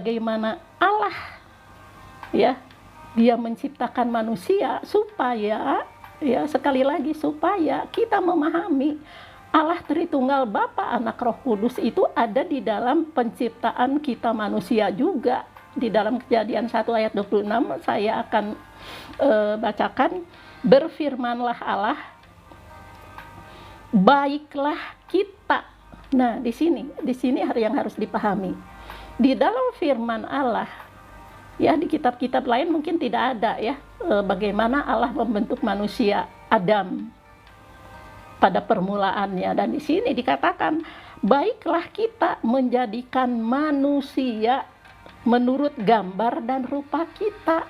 bagaimana Allah ya dia menciptakan manusia supaya sekali lagi supaya kita memahami Allah Tritunggal Bapa, Anak, Roh Kudus itu ada di dalam penciptaan kita manusia juga. Di dalam Kejadian 1 ayat 26 saya akan bacakan, berfirmanlah Allah, baiklah kita. Nah, di sini yang harus dipahami. Di dalam firman Allah, ya di kitab-kitab lain mungkin tidak ada ya bagaimana Allah membentuk manusia Adam pada permulaannya, dan di sini dikatakan baiklah kita menjadikan manusia menurut gambar dan rupa kita.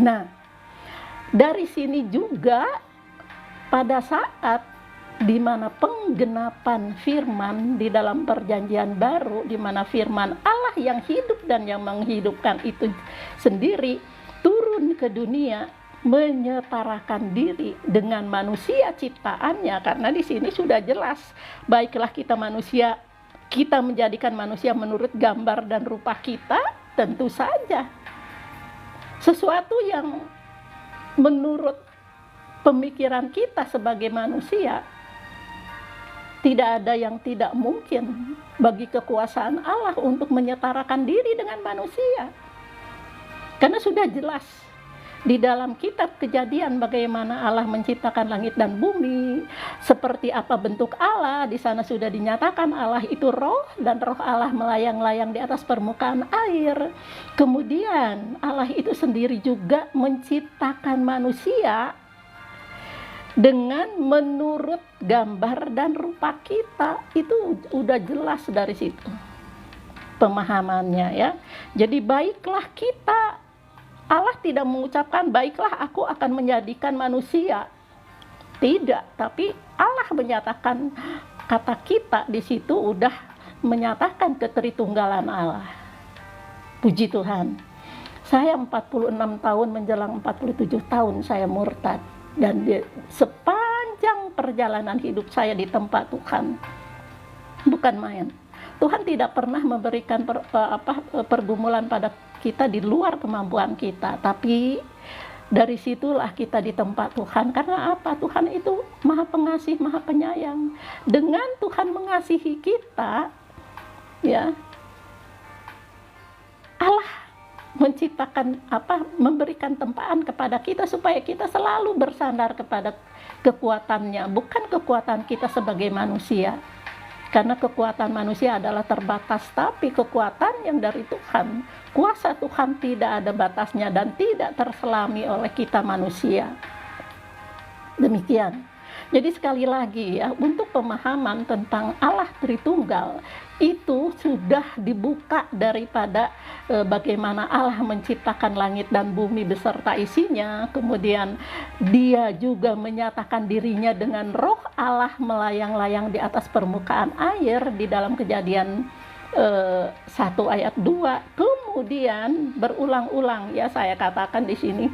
Nah, dari sini juga pada saat di mana penggenapan firman di dalam perjanjian baru, di mana firman Allah yang hidup dan yang menghidupkan itu sendiri turun ke dunia, menyetarakan diri dengan manusia ciptaannya, karena di sini sudah jelas baiklah kita manusia, kita menjadikan manusia menurut gambar dan rupa kita. Tentu saja sesuatu yang menurut pemikiran kita sebagai manusia, tidak ada yang tidak mungkin bagi kekuasaan Allah untuk menyetarakan diri dengan manusia. Karena sudah jelas di dalam kitab Kejadian bagaimana Allah menciptakan langit dan bumi, seperti apa bentuk Allah. Di sana sudah dinyatakan Allah itu roh, dan roh Allah melayang-layang di atas permukaan air. Kemudian Allah itu sendiri juga menciptakan manusia dengan menurut gambar dan rupa kita. Itu udah jelas dari situ pemahamannya ya. Jadi baiklah kita, Allah tidak mengucapkan baiklah aku akan menjadikan manusia, tidak, tapi Allah menyatakan, kata kita di situ udah menyatakan ketritunggalan Allah. Puji Tuhan. Saya 46 tahun menjelang 47 tahun saya murtad, dan sepanjang perjalanan hidup saya di tempat Tuhan bukan main. Tuhan tidak pernah memberikan pergumulan pada kita di luar kemampuan kita, tapi dari situlah kita di tempat Tuhan. Karena apa? Tuhan itu Maha Pengasih, Maha Penyayang. Dengan Tuhan mengasihi kita, ya, Allah menciptakan memberikan tempaan kepada kita supaya kita selalu bersandar kepada kekuatannya, bukan kekuatan kita sebagai manusia. Karena kekuatan manusia adalah terbatas, tapi kekuatan yang dari Tuhan, kuasa Tuhan tidak ada batasnya dan tidak terselami oleh kita manusia. Demikian. Jadi sekali lagi ya, untuk pemahaman tentang Allah Tritunggal itu sudah dibuka daripada bagaimana Allah menciptakan langit dan bumi beserta isinya. Kemudian dia juga menyatakan dirinya dengan roh Allah melayang-layang di atas permukaan air di dalam Kejadian 1 ayat 2. Kemudian berulang-ulang ya saya katakan di sini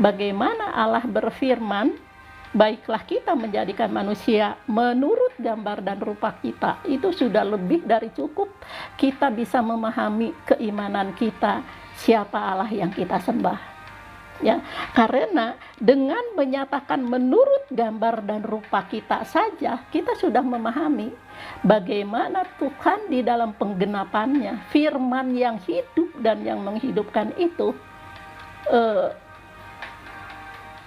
bagaimana Allah berfirman, baiklah kita menjadikan manusia menurut gambar dan rupa kita. Itu sudah lebih dari cukup kita bisa memahami keimanan kita, siapa Allah yang kita sembah. Ya, karena dengan menyatakan menurut gambar dan rupa kita saja, kita sudah memahami bagaimana Tuhan di dalam penggenapannya, firman yang hidup dan yang menghidupkan itu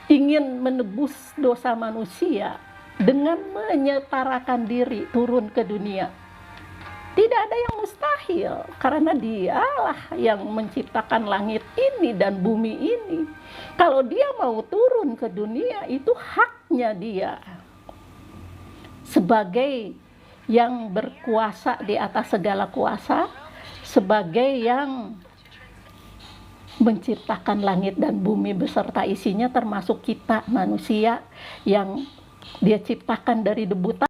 ingin menebus dosa manusia dengan menyetarakan diri turun ke dunia. Tidak ada yang mustahil, karena Dialah yang menciptakan langit ini dan bumi ini. Kalau Dia mau turun ke dunia, itu haknya Dia sebagai yang berkuasa di atas segala kuasa, sebagai yang menciptakan langit dan bumi beserta isinya, termasuk kita manusia yang Dia ciptakan dari debu tanah.